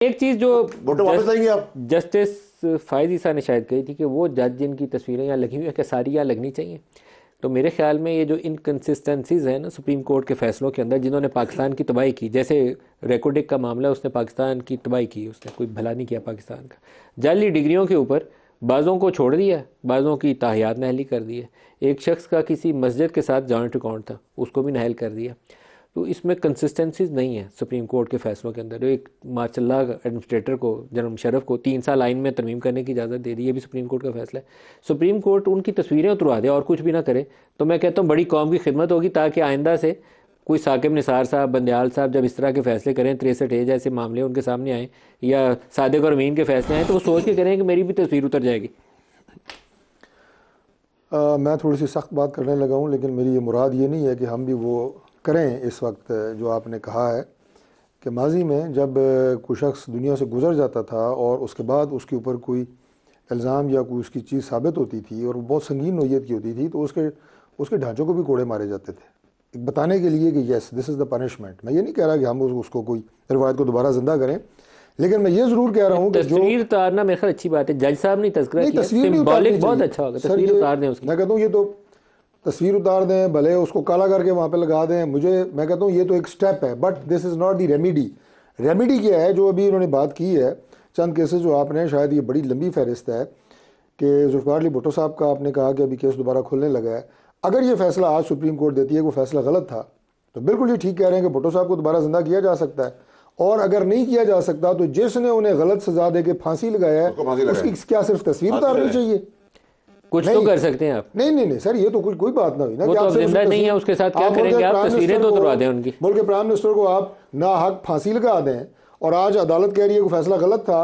एक चीज जो वोटर वापस आएंगे आप। जस्टिस फायद ईसा ने शायद कही थी कि वो जज जिनकी तस्वीरें यहाँ लगी हुई है, क्या सारी यहाँ लगनी चाहिए? तो मेरे ख्याल में ये जो इनकन्सिस्टेंसीज है ना सुप्रीम कोर्ट के फैसलों के अंदर, जिन्होंने पाकिस्तान की तबाही की, जैसे रेकोडिक का मामला, उसने पाकिस्तान की तबाही की, उसने कोई भला नहीं किया पाकिस्तान का। जाली डिग्रियों के ऊपर बाज़ों को छोड़ दिया, बाज़ों की ताहियात नहली कर दी है। एक शख्स का किसी मस्जिद के साथ जॉइंट अकाउंट था, उसको भी नहल कर दिया। तो इसमें कंसिस्टेंसीज नहीं है सुप्रीम कोर्ट के फैसलों के अंदर। एक माशाल्लाह एडमिनिस्ट्रेटर को, जनरल मुशर्रफ को 3 साल आइन में तरमीम करने की इजाज़त दे दी, ये भी सुप्रीम कोर्ट का फैसला है। सुप्रीम कोर्ट उनकी तस्वीरें उतरवा दे और कुछ भी ना करे, तो मैं कहता हूँ बड़ी कौम की खिदमत होगी, ताकि आइंदा से कोई साकिब निसार साहब, बंदयाल साहब जब इस तरह के फैसले करें, 63A जैसे मामले उनके सामने आए, या सादिक और अमीन के फैसले आए, तो वो सोच के करें कि मेरी भी तस्वीर उतर जाएगी। मैं थोड़ी सी सख्त बात करने लगा हूँ, लेकिन मेरी ये मुराद ये नहीं है कि हम भी वो करें। इस वक्त जो आपने कहा है कि माजी में जब कोई शख्स दुनिया से गुजर जाता था और उसके बाद उसके ऊपर कोई इल्ज़ाम या कोई उसकी चीज़ साबित होती थी और वो बहुत संगीन नोयत की होती थी, तो उसके ढांचों को भी कोड़े मारे जाते थे, एक बताने के लिए कि yes this is the punishment. मैं ये नहीं कह रहा कि हम उसको कोई रिवायत को दोबारा जिंदा करें, लेकिन मैं ये ज़रूर कह रहा हूँ कि तस्वीर उतारना मेरे ख्याल अच्छी बात है। जज साहब ने तस्वीर बहुत अच्छा होगा, तस्वीर उतार दें उसकी। मैं कहता हूँ ये तो तस्वीर उतार दें, भले उसको काला करके वहाँ पे लगा दें, मैं कहता हूँ ये तो एक स्टेप है, but this is not the remedy. Remedy क्या है जो अभी उन्होंने बात की है, चंद केसेस जो आपने, शायद ये बड़ी लंबी फहरिस्त है कि जुल्फ़िकार अली भुट्टो साहब का आपने कहा कि अभी केस दोबारा खुलने लगा है। अगर ये फैसला आज सुप्रीम कोर्ट देती है कि वो फैसला गलत था, तो बिल्कुल ये ठीक कह रहे हैं कि भुट्टो साहब को दोबारा जिंदा किया जा सकता है, और अगर नहीं किया जा सकता तो जिसने उन्हें गलत सजा दे के फांसी लगाया है उसकी क्या सिर्फ तस्वीर उतारनी चाहिए? कुछ तो कर सकते हैं आप। नहीं सर, ये तो कोई बात ना हुई ना, वो तो जिंदा नहीं है, उसके साथ क्या करेंगे आप? तस्वीरें तो उतरवा दें उनकी। मुल्क के प्राइम मिनिस्टर को आप ना हक फांसी लगा दें, और आज अदालत कह रही है कि फैसला गलत था,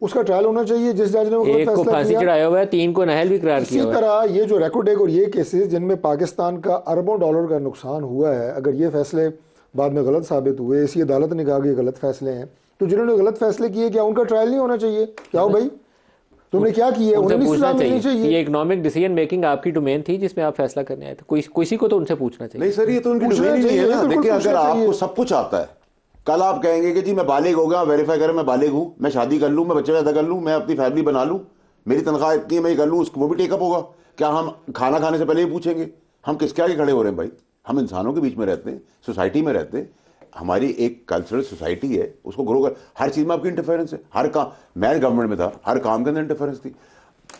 उसका ट्रायल होना चाहिए। जिस जज ने एक को फांसी चढ़ाया हुआ है, 3 को नहल भी करार किया हुआ है। इसी तरह ये जो रेकोडेक और ये केसेस जिनमें पाकिस्तान का अरबों डॉलर का नुकसान हुआ है, अगर ये फैसले बाद में गलत साबित हुए, इसी अदालत ने कहा कि गलत फैसले हैं, तो जिन्होंने गलत फैसले किए क्या उनका ट्रायल नहीं होना चाहिए? क्या हो भाई, तुमने क्या किया? उनसे पूछना चाहिए। ये इकोनॉमिक डिसीजन मेकिंग आपकी डोमेन थी जिसमें आप फैसला करने आए थे, किसी को तो उनसे पूछना चाहिए। नहीं सर, ये तो उनकी डोमेन ही नहीं है ना। देखिए, अगर आपको सब कुछ आता है, कल आप कहेंगे कि जी मैं बालिग हो गया, वेरीफाई करें मैं बालिग हूं, मैं शादी कर लूं, मैं बच्चे पैदा कर लूं, मैं अपनी फैमिली बना लूं, मेरी तनख्वाह इतनी है मैं कर लूं, उसको वो भी टेकअप होगा क्या? हम खाना खाने से पहले ही पूछेंगे? हम किसके आगे खड़े हो रहे हैं भाई? हम इंसानों के बीच में रहते हैं, सोसाइटी में रहते हैं, हमारी एक कल्चरल सोसाइटी है, उसको ग्रो कर। हर चीज में आपकी इंटरफेरेंस है, हर काम। मैं गवर्नमेंट में था, हर काम के अंदर इंटरफेरेंस थी।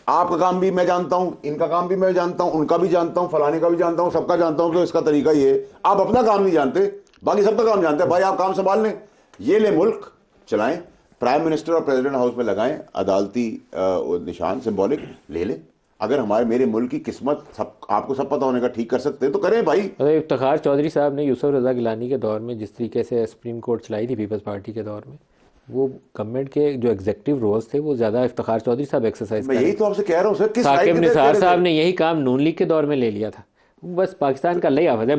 आपका काम भी मैं जानता हूं, इनका काम भी मैं जानता हूं, उनका भी जानता हूं, फलाने का भी जानता हूं, सबका जानता हूं। तो इसका तरीका ये है, आप अपना काम नहीं जानते, बाकी सबका काम जानते हैं। भाई आप काम संभाल लें, ये ले मुल्क चलाएं, प्राइम मिनिस्टर और प्रेसिडेंट हाउस में लगाएं अदालती निशान, सिंबॉलिक ले लें। अगर मेरे मुल्क की किस्मत सब आपको सब पता होने का ठीक कर सकते हैं तो करें भाई। इफ्तिखार चौधरी साहब ने यूसुफ रजा गिलानी के दौर में जिस तरीके से सुप्रीम कोर्ट चलाई थी पीपल्स पार्टी के दौर में, वो गवर्नमेंट के जो एग्जीक्यूटिव रोल्स थे वो ज्यादा इफ्तिखार चौधरी साहब एक्सरसाइज मैं यही तो आपसे कह रहा हूं सर, साकिब निसार साहब ने यही काम नून लीग के दौर में ले लिया था। बस पाकिस्तान का लई आफत है।